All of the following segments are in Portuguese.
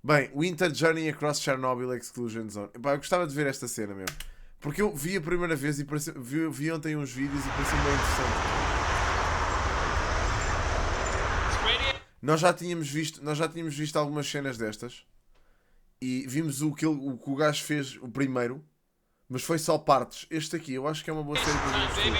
Bem, Winter Journey Across Chernobyl Exclusion Zone. Epá, eu gostava de ver esta cena mesmo. Porque eu vi a primeira vez e vi ontem uns vídeos e pareceu bem interessante. Nós já tínhamos visto algumas cenas destas. E vimos o que o gajo fez o primeiro. Mas foi só partes. Este aqui eu acho que é uma boa série para ver.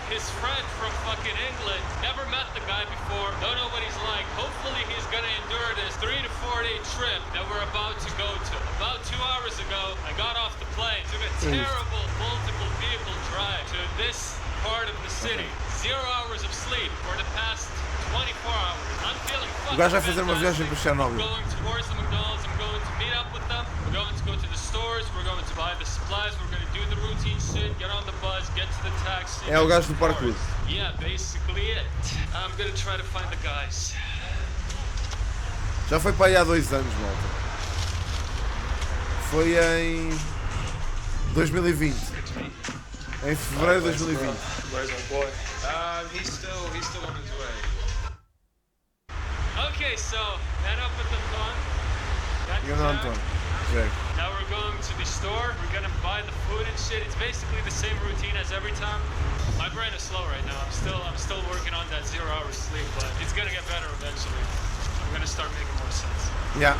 His friend from fucking England, never met the guy before, don't know what he's like. Hopefully he's gonna endure this 3 to 4 day trip that we're about to go to. About 2 hours ago, I got off the plane, took a terrible multiple vehicle drive to this part of the city. 0 hours of sleep for the past 24 hours. I'm feeling fucking O gajo vai fazer uma viagem para Chernobyl. I'm going towards the McDonald's, I'm going to meet up with them. We're going to go to the stores, we're going to buy the supplies, we're going to do the routine shit, get on the bus, get to the taxi. É o gajo do parkour. Yeah, basically it. I'm going to try to find the guys. Já foi para aí há 2 anos, malta. Foi em 2020. Em fevereiro de 2020. Where's my boy? He's still on his way. Okay, so head up with the fun. E o António? Now we're going to the store. We're gonna buy the food and shit. It's basically the same routine as every time. My brain is slow right now. I'm still working on that 0 hours sleep, but it's gonna get better eventually. I'm gonna start making more sense. Yeah.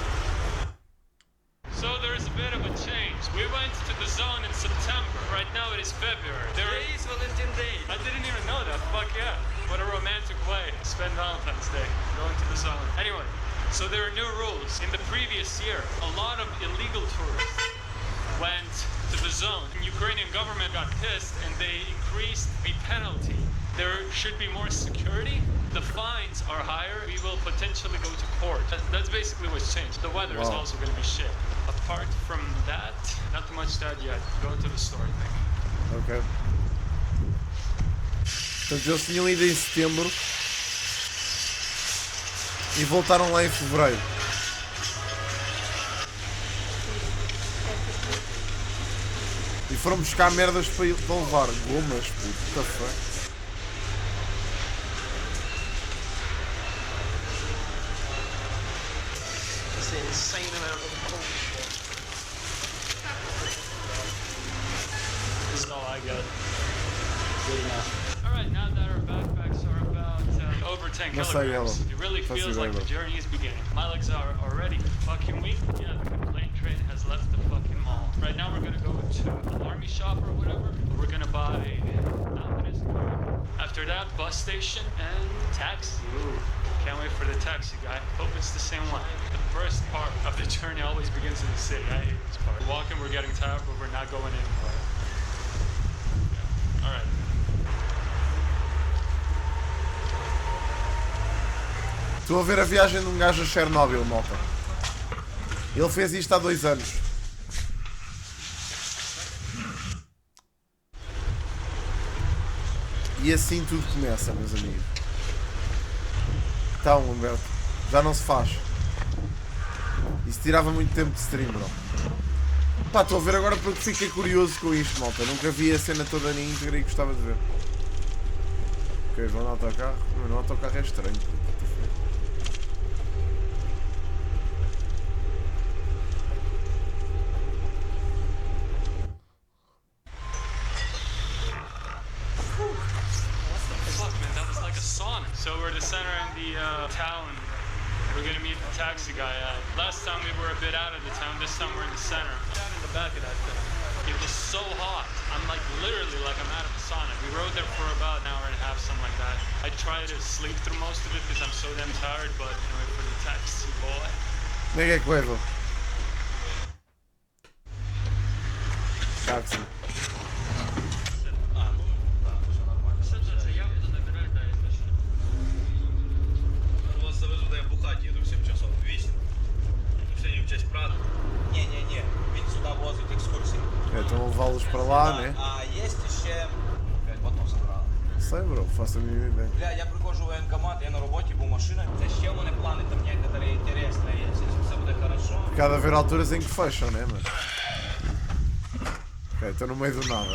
So there's a bit of a change. We went to the zone in September. Right now it is February. Today is Valentine's Day. I didn't even know that. Fuck yeah. What a romantic way to spend Valentine's Day. Going to the zone. Anyway, so there are new rules. In the previous year, a lot of illegal tourists went to the zone. The Ukrainian government got pissed and they increased the penalty. There should be more security. The fines are higher. We will potentially go to court. That's basically what's changed. The weather is also going to be shit. Apart from that, not too much that yet. Go to the store, I think. Ok. Portanto, eles tinham ido em setembro e voltaram lá em fevereiro. E foram buscar merdas para levar. Gomas, puta fuck. Insane amount of holy shit. This is all I got. Good enough. Alright, now that our backpacks are about over 10 kilograms, it really feels like the journey is beginning. My legs are already fucking weak. Yeah, the complaint train has left the fucking mall. Right now we're gonna go to an army shop or whatever. We're gonna buy after that, bus station and taxi. Ooh. Can't wait for the taxi guy. Hope it's the same one. The first part of the journey always begins in the city. I hate this part. We're walking, we're getting tired, but we're not going anywhere. Yeah. Alright. Estou a ver a viagem de um gajo a Chernobyl, malta. Ele fez isto há 2 anos. E assim tudo começa, meus amigos. Então, Humberto, já não se faz. Isso tirava muito tempo de stream, bro. Pá, estou a ver agora porque fiquei curioso com isto, malta. Nunca vi a cena toda na íntegra e gostava de ver. Ok, vão no autocarro. No autocarro é estranho. So we're the center in the town. We're gonna meet the taxi guy. Last time we were a bit out of the town. This time we're in the center. Down in the back of that thing. It was so hot. I'm like literally like I'm out of the sauna. We rode there for about an hour and a half, something like that. I try to sleep through most of it because I'm so damn tired. But anyway, for the taxi boy. Mega cuevo. Taxi. Então levá-los para lá, né? Sei, bro, faço a minha ideia. Бля, я приходжу в воєнкомат, я на роботі, бо машина. Це ще вони плани там некоторые интересные есть. Если все буде хорошо. Cada haver alturas em que fecham, né, mas... Ok, estou no meio do nada.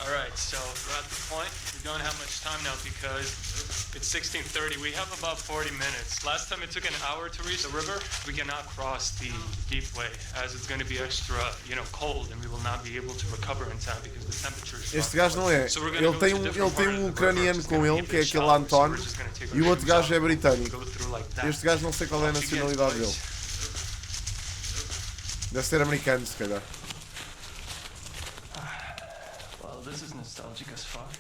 Alright, so we're at the point. We're going don't have much time now because it's 16:30. We have about 40 minutes. Last time it took an hour to reach the river. We cannot cross the deep way as it's going to be extra, cold, and we will not be able to recover in time because the temperature is Este gajo não é. Ele tem um ucraniano com ele, que é aquele Anton, e o outro gajo é britânico. Este gajo não sei qual é a nacionalidade dele. Deve ser americano, se calhar. Well, this is nostalgic as fuck.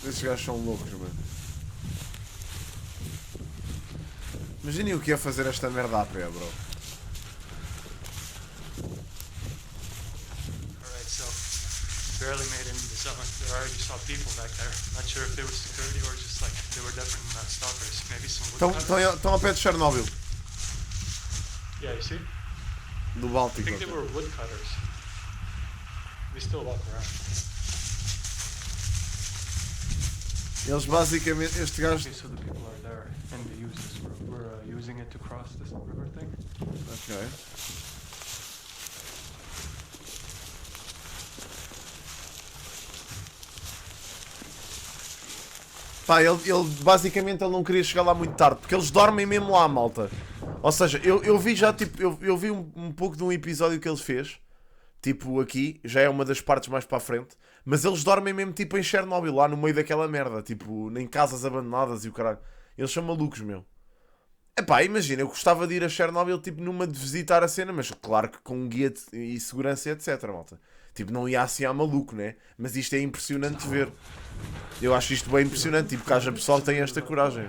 Esses gajos são loucos, mano. Imaginem o que é fazer esta merda a pé, bro. Alright, so barely made it into the zone. There already saw people back there. Not sure if they were security or just like they were definitely not stalkers. Maybe some woodcutters. Estão a pé de Chernobyl. Yeah, you see? Do I Báltico. think they were woodcutters. We still walk around. Eles basicamente, este gajo. Okay, so the people are there and they use this road. We're using it to cross this river thing. Ok. Pá, ele basicamente ele não queria chegar lá muito tarde, porque eles dormem mesmo lá, malta. Ou seja, eu vi já tipo, eu vi um pouco de um episódio que ele fez, tipo aqui, já é uma das partes mais para a frente, mas eles dormem mesmo tipo em Chernobyl, lá no meio daquela merda, tipo, em casas abandonadas e o caralho. Eles são malucos, meu. Epá, imagina, eu gostava de ir a Chernobyl, tipo, numa de visitar a cena, mas claro que com um guia e segurança, etc, malta. Tipo, não ia assim a maluco, né? Mas isto é impressionante de ver. Eu acho isto bem impressionante, tipo, que haja pessoal que tem esta coragem.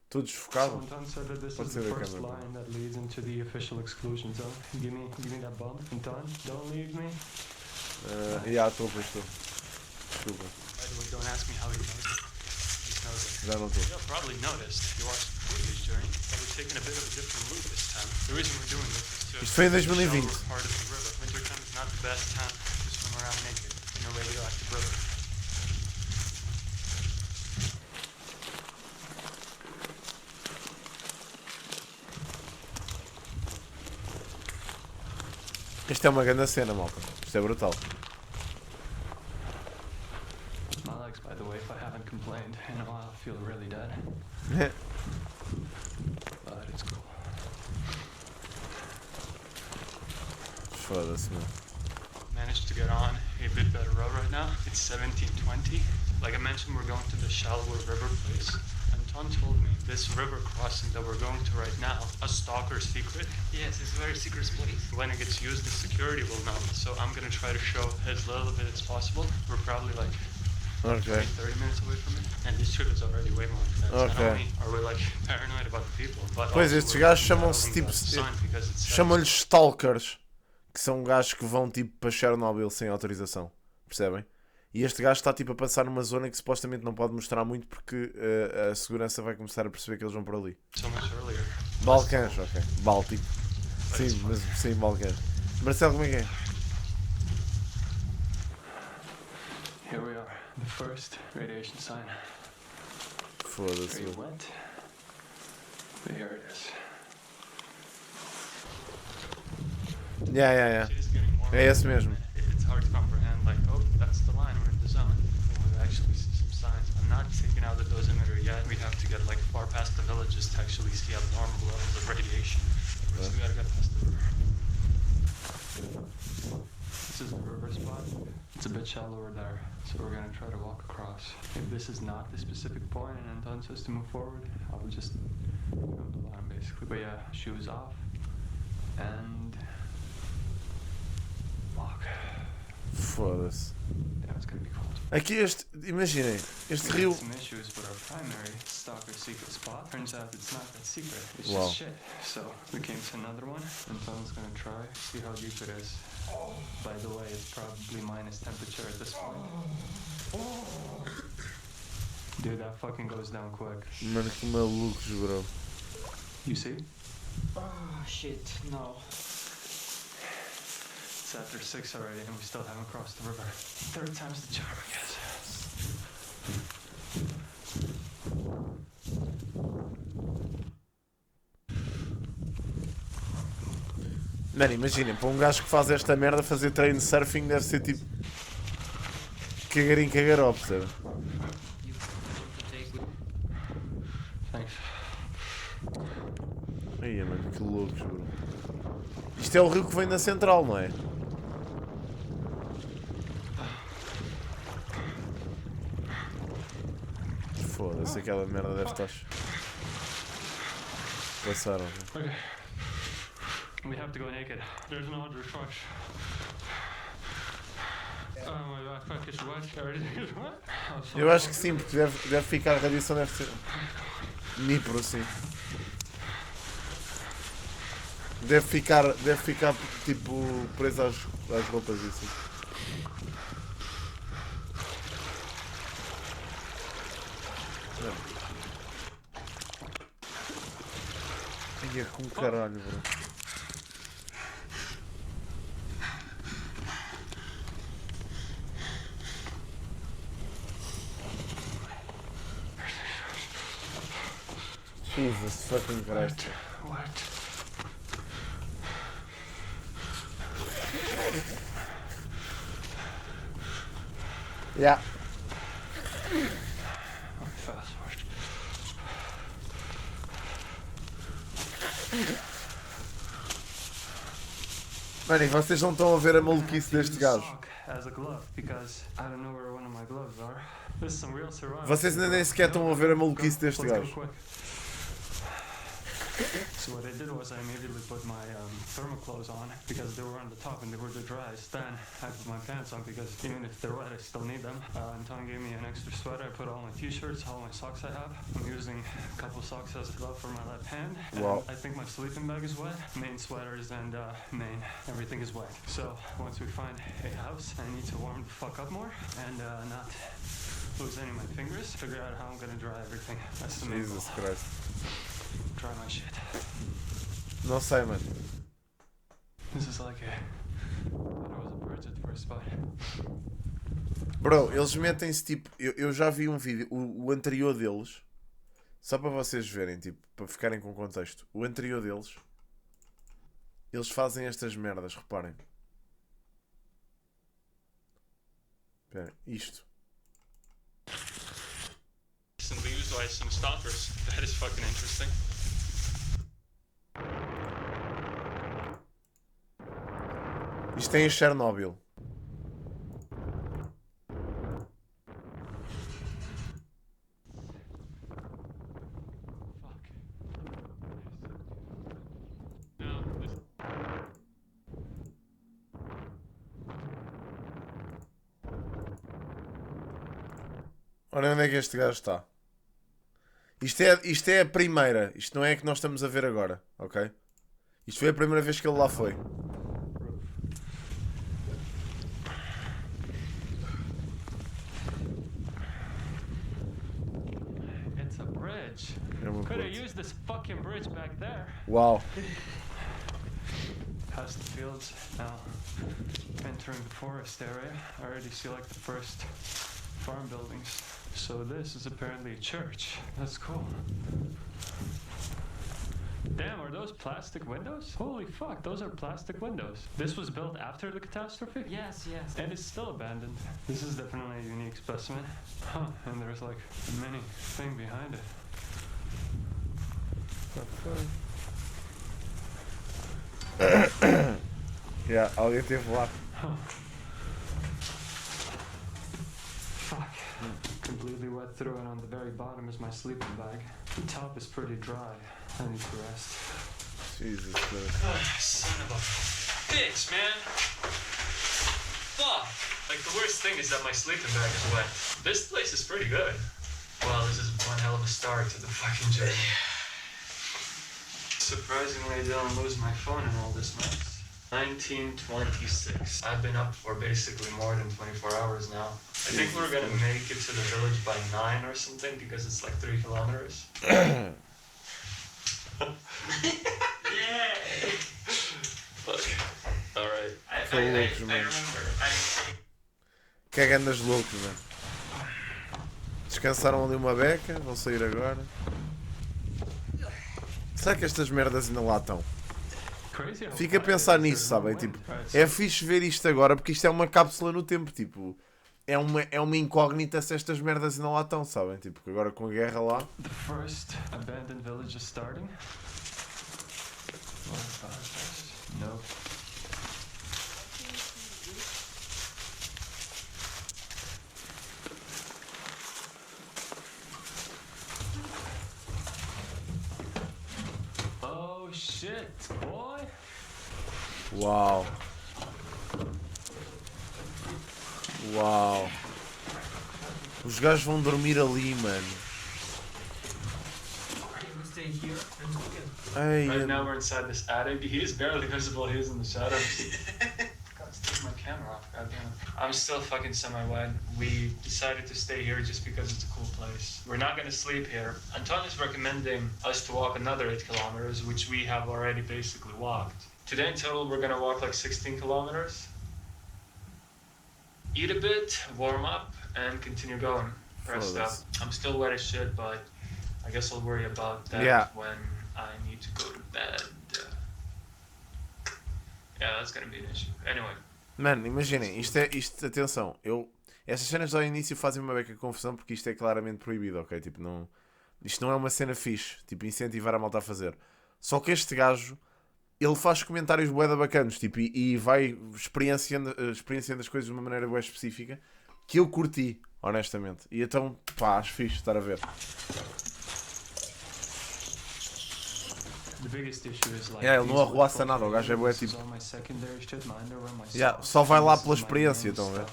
Estou desfocado. Pode ser da câmera. Estou, pois estou. Desculpa. Don't ask me how he knows it. He just knows it. Já não estou. You'll probably noticed if you watched the previous journey that we're taking a bit of a different route this time. The reason we're doing this is to Isto foi em 2020. shallower part of the river. Wintertime is not the best time to swim around naked in a radioactive river. Isto é uma grande cena, malta. Isto é brutal. My legs, by the way, if I haven't complained in a while, feel really dead. But it's cool. Foda-se, meu. Managed to get on a bit better road right now. It's 17:20. Like I mentioned, we're going to the shallower river place. Anton told me this river crossing that we're going to right now, a stalker secret. Yes, it's a very secret place. When it gets used, the security will know. So I'm gonna try to show as little bit as possible. We're probably like 20, 30 minutes away from it. And this trip is already way more intense. Not only are we like paranoid about the people, but Pois, also estes gajos chamam-se tipo. because it's Chamam-lhes stalkers. Que são gajos que vão tipo para Chernobyl sem autorização. Percebem? E este gajo está tipo a passar numa zona que supostamente não pode mostrar muito porque a segurança vai começar a perceber que eles vão por ali. so much earlier. Balcãs, ok. Báltico. Sim, mas sim, Balcãs. Marcelo, como é que é? Here we are, the first radiation sign. Foda-se. Very wet, but here it is. Yeah. It is getting warmer. É esse mesmo. It's hard to comprehend, like, oh, that's the line, we're in the zone. And we actually see some signs. I'm not taking out the dosimeter yet. We have to get like far past the villages to actually see abnormal levels of radiation. First we gotta get past the river. This is the river spot. It's a bit shallower there, so we're gonna try to walk across. If this is not the specific point and Anton says to move forward, I will just go to the line basically. But yeah, shoes off and walk. Foda-se. Yeah, it's gonna be cold. Aqui imaginem, este We rio. had some issues with our primary stalker secret spot. Turns out it's not that secret. It's Wow. just shit. So we came to another one, and Tom's gonna try, see how deep it is. By the way, it's probably minus temperature at this point. Dude, that fucking goes down quick. Mano, que malucos, bro. You see? Oh, shit, no. It's after 6 already, and we still haven't crossed the river. 3rd time's the charm, I guess. Mano, imaginem, para um gajo que faz esta merda, fazer treino de surfing deve ser tipo... Cagarinho cagaró, percebe? Thanks. Aí, mano, que loucos, bro. Isto é o rio que vem da central, não é? Foda-se, aquela merda deve estar... Passaram. Okay. We have to go naked. There's no other choice. My backpack is wet. Everything is wet. Eu acho que sim, porque deve ficar, a radiação deve ser... Nipro, sim. Deve ficar tipo, preso às roupas e assim. Ai, é com caralho, bro. Jesus fucking Christ. What? Yeah. Fast forward. Mano, e vocês não estão a ver a maluquice deste gajo. As a glove because I don't know where one of my gloves are. This is some real survival. Vocês ainda nem sequer estão a ver a maluquice deste gajo. So what I did was I immediately put my thermal clothes on because they were on the top and they were the driest. Then I put my pants on because even if they're wet, I still need them. Anton gave me an extra sweater. I put all my t-shirts, all my socks I have. I'm using a couple socks as a glove for my left hand. Wow. I think my sleeping bag is wet. Main sweaters and main, everything is wet. So once we find a house, I need to warm the fuck up more and not lose any of my fingers. Figure out how I'm gonna dry everything. That's the main goal. Jesus Christ. Dry my shit. Não sei, mano. This is like a... I thought it was a bridge at first, but... Bro, eles metem-se tipo... Eu já vi um vídeo, o anterior deles, só para vocês verem, tipo, para ficarem com contexto. O anterior deles, eles fazem estas merdas, reparem. Espera, isto. Recently used by some stalkers. That is fucking interesting. Isto tem em Chernobyl. Fuck. No, this... Olha onde é que este gajo está. Isto é a primeira. Isto não é a que nós estamos a ver agora, ok? Isto foi a primeira vez que ele lá foi. It's a bridge. É uma Could have ponte. used this fucking bridge back there. Uau. Past the fields, now entering the forest area. I already see like the first farm buildings. So this is apparently a church. That's cool. Damn, are those plastic windows? Holy fuck, those are plastic windows. This was built after the catastrophe? Yes, yes. And it's still abandoned. This is definitely a unique specimen. Huh, and there's like a mini thing behind it. Yeah, alguém esteve lá. Huh. Fuck. Completely wet through, and on the very bottom is my sleeping bag. The top is pretty dry. I need to rest. Jesus Christ. Son of a bitch, man. Fuck. Like, the worst thing is that my sleeping bag is wet. This place is pretty good. Well, this is one hell of a start to the fucking journey. Surprisingly, I didn't lose my phone in all this mess. 1926. I've been up for basically more than 24 hours now. I think we're gonna make it to the village by 9 or something because it's like 3 kilometers. Yeah! Fuck. Alright. I remember. Que andas loucos, mano. Descansaram ali uma beca, vão sair agora. Será que estas merdas ainda lá estão? Fica a pensar nisso, sabem? Tipo, é fixe ver isto agora porque isto é uma cápsula no tempo, tipo, é uma incógnita se estas merdas ainda lá estão, sabem? Tipo, agora com a guerra lá. The first abandoned village is starting. No. Oh shit, boy. Uau. Uau. Os gajos vão dormir ali, mano. Ei, Right now we're inside this attic. He's barely visible. He's in the shadows. God, take my camera off. Goddamn. I'm still fucking semi-wet. We decided to stay here just because it's a cool place. We're not gonna sleep here. Anton is recommending us to walk another 8 kilometers, which we have already basically walked. Today in total we're gonna walk like 16 kilometers. Eat a bit, warm up, and continue going. Rest up. I'm still wet as shit, but I guess I'll worry about that when I need to go to bed. Yeah, that's gonna be an issue. Anyway. Mano, imaginem, isto, atenção, estas cenas ao início fazem uma beca confusão porque isto é claramente proibido, ok? Tipo, não, isto não é uma cena fixe, tipo, incentivar a malta a fazer. Só que este gajo, ele faz comentários bué da bacanos, tipo, e vai experienciando as coisas de uma maneira bué específica que eu curti, honestamente. E então, pá, acho fixe estar a ver. Ele não arruaça nada, o gajo é bué tipo. Só vai lá pela experiência, estão a ver?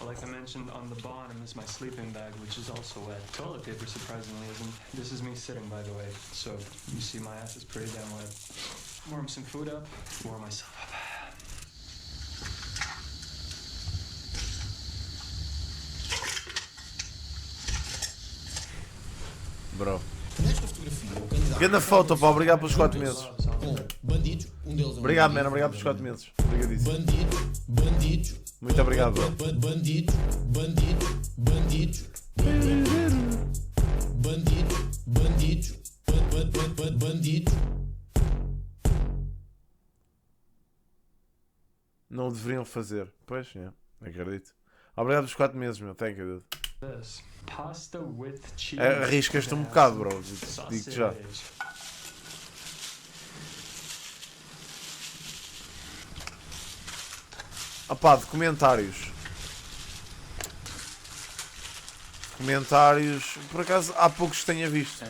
Like I mentioned, on the bottom is my sleeping bag, which is also wet. Toilet paper, surprisingly, isn't. This is me sitting, by the way, so you see my ass is pretty damn wet. Warm some food up, warm myself up. Bro. Nesta fotografia, o candidato... Grande foto, pá, obrigado pelos 4 meses. Com bandidos, um deles é um Obrigado, bandido. man, obrigado pelos 4 meses. Obrigadíssimo. Bandidos. Muito obrigado, bro. Bandidos. Não o deveriam fazer. Pois, acredito. Obrigado pelos 4 meses, meu. Thank you, dude. Pasta with cheese. Arriscas-te um bocado, bro. Digo-te já. Opá, de comentários. Comentários. Por acaso, há poucos que tenha visto.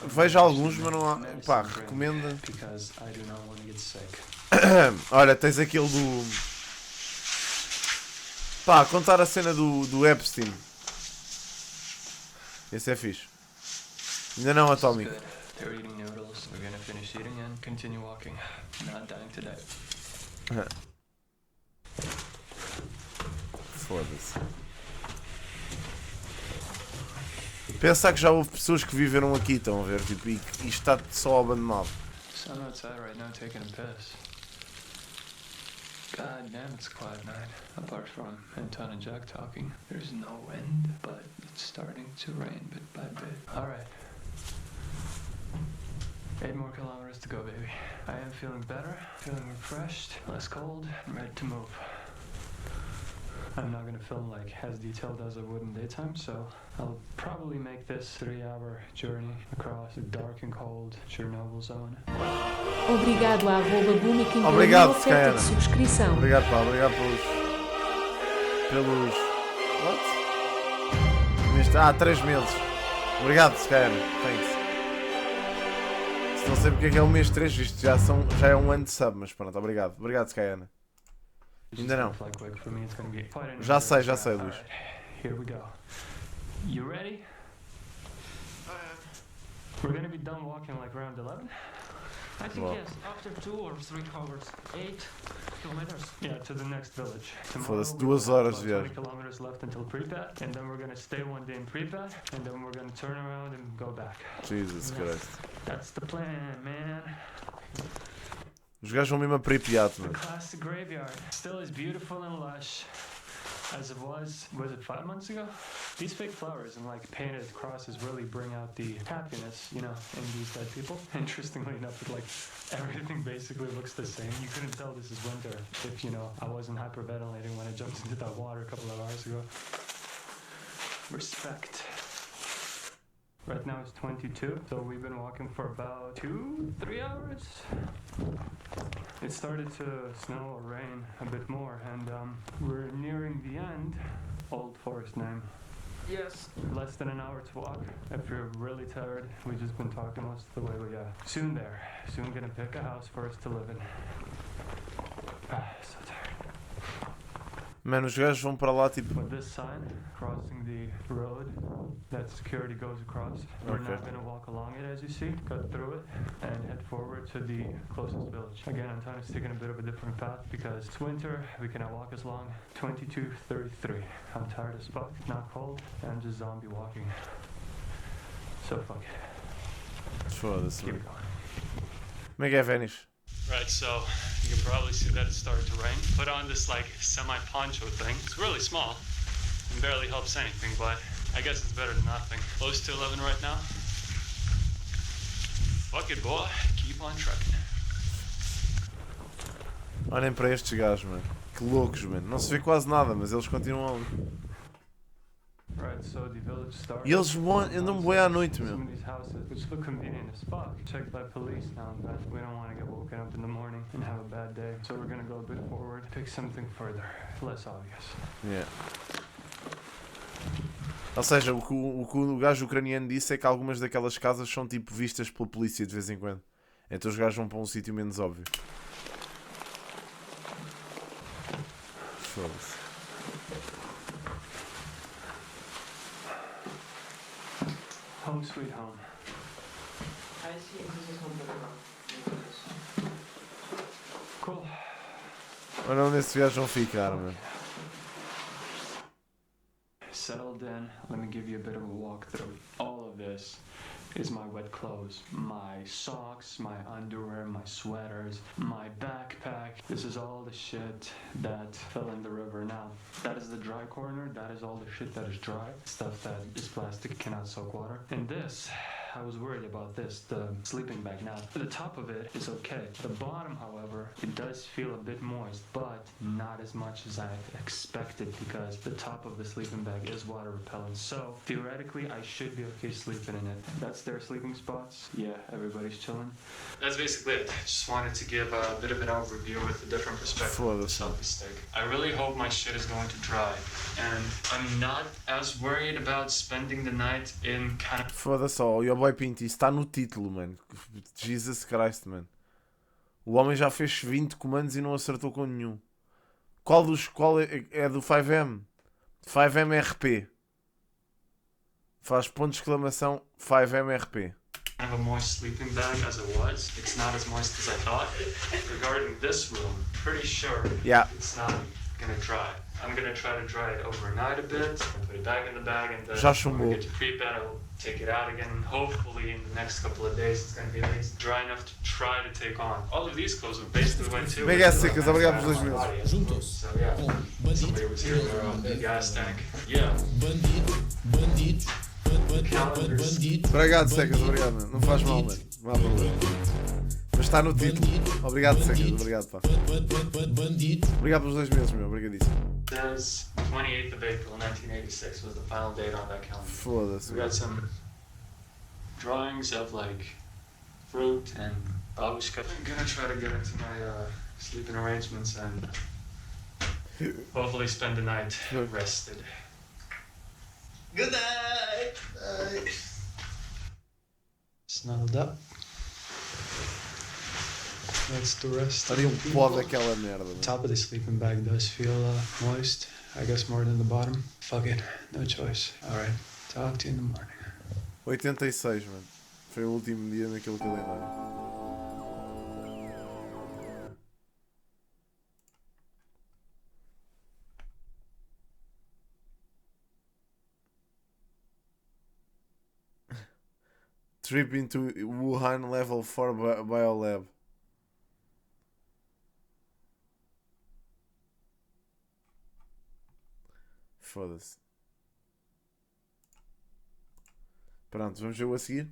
Vejo alguns, mas não há. Pá, recomenda. Olha, tens aquele do. Pá, contar a cena do Epstein. Esse é fixe. Ainda não, Atomic. Foda-se. Pensar que já houve pessoas que viveram aqui, estão a ver? Tipo, e isto está só abandonado. God damn, it's quiet night. Apart from Anton and Jack talking, there's no wind, but it's starting to rain bit by bit. Alright. 8 more kilometers to go, baby. I am feeling better, feeling refreshed, less cold, and ready to move. I'm not gonna film like as detailed as I would in daytime, so I'll probably make this 3-hour journey across a dark and cold Chernobyl zone. Obrigado à @Bumi que enviou Obrigado, uma oferta de Skyana. subscrição. Obrigado, pá, obrigado pelos. What? 3 meses. Obrigado, Skyana. Thanks. Se não sei porque é que é o mês 3, isto já é um ano de sub, mas pronto, obrigado. Obrigado, Skyana. Ainda não. Já sei, Luís. Here we go. You ready? We're gonna be done walking like around 11? I think yes, after 2 or 3 hours, 8 kilometers. Yeah, to the next village. Foda-se, 2 horas de viagem. 20 kilometers left until Pripyat, and then we're gonna stay one day in Pripyat, and then we're gonna turn around and go back. Jesus Christ. That's the plan, man. Os gajos vão mesmo a Pripyat, The mano. classic graveyard still as beautiful and lush as it was it 5 months ago? These fake flowers and like painted crosses really bring out the happiness, you know, in these dead people. Interestingly enough, it, like everything basically looks the same. You couldn't tell this is winter if, you know, I wasn't hyperventilating when I jumped into that water a couple of hours ago. Respect. Right now it's 22, so we've been walking for about 2-3 hours. It started to snow or rain a bit more, and we're nearing the end. Old forest name. Yes. Less than an hour to walk. If you're really tired, we've just been talking most of the way, but yeah. Soon there. Soon gonna pick a house for us to live in. So tired. Mano, os gajos vão para lá tipo. With this sign, crossing the road that security goes across. We're not gonna walk along it as you see, cut through it, and head forward to the closest village. Again, Antonio's taking a bit of a different path because it's winter, we cannot walk as long. 22:33. I'm tired as fuck, not cold, and just zombie walking. So fuck it. Foda-se, Keep mano. going. Como é que é, Vénis? Right, so you can probably see that it started to rain. Put on this like semi-poncho thing. It's really small and barely helps anything, but I guess it's better than nothing. Close to 11 right now. Fuck it, boy. Keep on trucking. Olhem para estes gajos, mano. Que loucos, mano. Não se vê quase nada, mas eles continuam ali. Right, so the village started. E eles andam bué à noite, Some meu. of these houses, which look convenient as fuck, checked by police now and then. We don't want to get woken up in the morning and have a bad day. So we're gonna go a bit forward, pick something further, less obvious. Yeah. Ou seja, o que o gajo ucraniano disse é que algumas daquelas casas são tipo vistas pela polícia de vez em quando. Então os gajos vão para um sítio menos óbvio. Foda-se. Home sweet home. I see this is home. Cool. Olha onde esses gajos vão ficar, mano. Settled in, let me give you a bit of a walkthrough. All of this is my wet clothes. My socks, my underwear, my sweaters, my backpack. This is all the shit that fell in the river. Now, that is the dry corner. That is all the shit that is dry. Stuff that is plastic, cannot soak water. And this, I was worried about this, the sleeping bag. Now, the top of it is okay. The bottom, however, it does feel a bit moist, but not as much as I expected because the top of the sleeping bag is water repellent. So, theoretically, I should be okay sleeping in it. That's their sleeping spots. Yeah, everybody's chilling. That's basically it. Just wanted to give a bit of an overview with a different perspective of the selfie stick. I really hope my shit is going to dry. And I'm not as worried about spending the night in kind of... Foda-se, ó, o boy Pinto, isso está no título, mano. Jesus Christ, mano. O homem já fez 20 comandos e não acertou com nenhum. Qual é do 5M? 5MRP. Faz ponto de exclamação 5MRP. Kind of a moist sleeping bag as it was. It's not as moist as I thought. Regarding this room, pretty sure it's not gonna dry. I'm gonna try to dry it overnight a bit, and put it back in the bag, and then Já when chumbou. we get to pre-bed, I'll take it out again. Hopefully, in the next couple of days, it's gonna be at least dry enough to try to take on. All of these clothes were basically went to. Bem, secas, obrigado pelos 2 minutos. Juntam-se So yeah, com bandido, somebody was here with the gas tank. Yeah. bandidos, bandidos. Obrigado, secas, obrigado, mano. Não faz mal, mano. Não há problema. Mas está no título. Obrigado, secas, obrigado, pá. Bandidos. Obrigado pelos 2 meses, meu. Obrigadíssimo. Says 28th of April 1986 was the final date on that calendar. Foda-se, We got some drawings of like fruit and babushka. I'm gonna try to get into my sleeping arrangements and hopefully spend the night rested. Good night! Snuggled up. That's the rest. Estaria pó daquela merda, mano. Top of the sleeping bag does feel moist. I guess more than the bottom. Fuck it, no choice. Alright, talk to you in the morning. 86, mano. Foi o último dia naquele calendário. Trip into Wuhan Level 4 Biolab. Foda-se. Pronto, vamos ver o a seguir.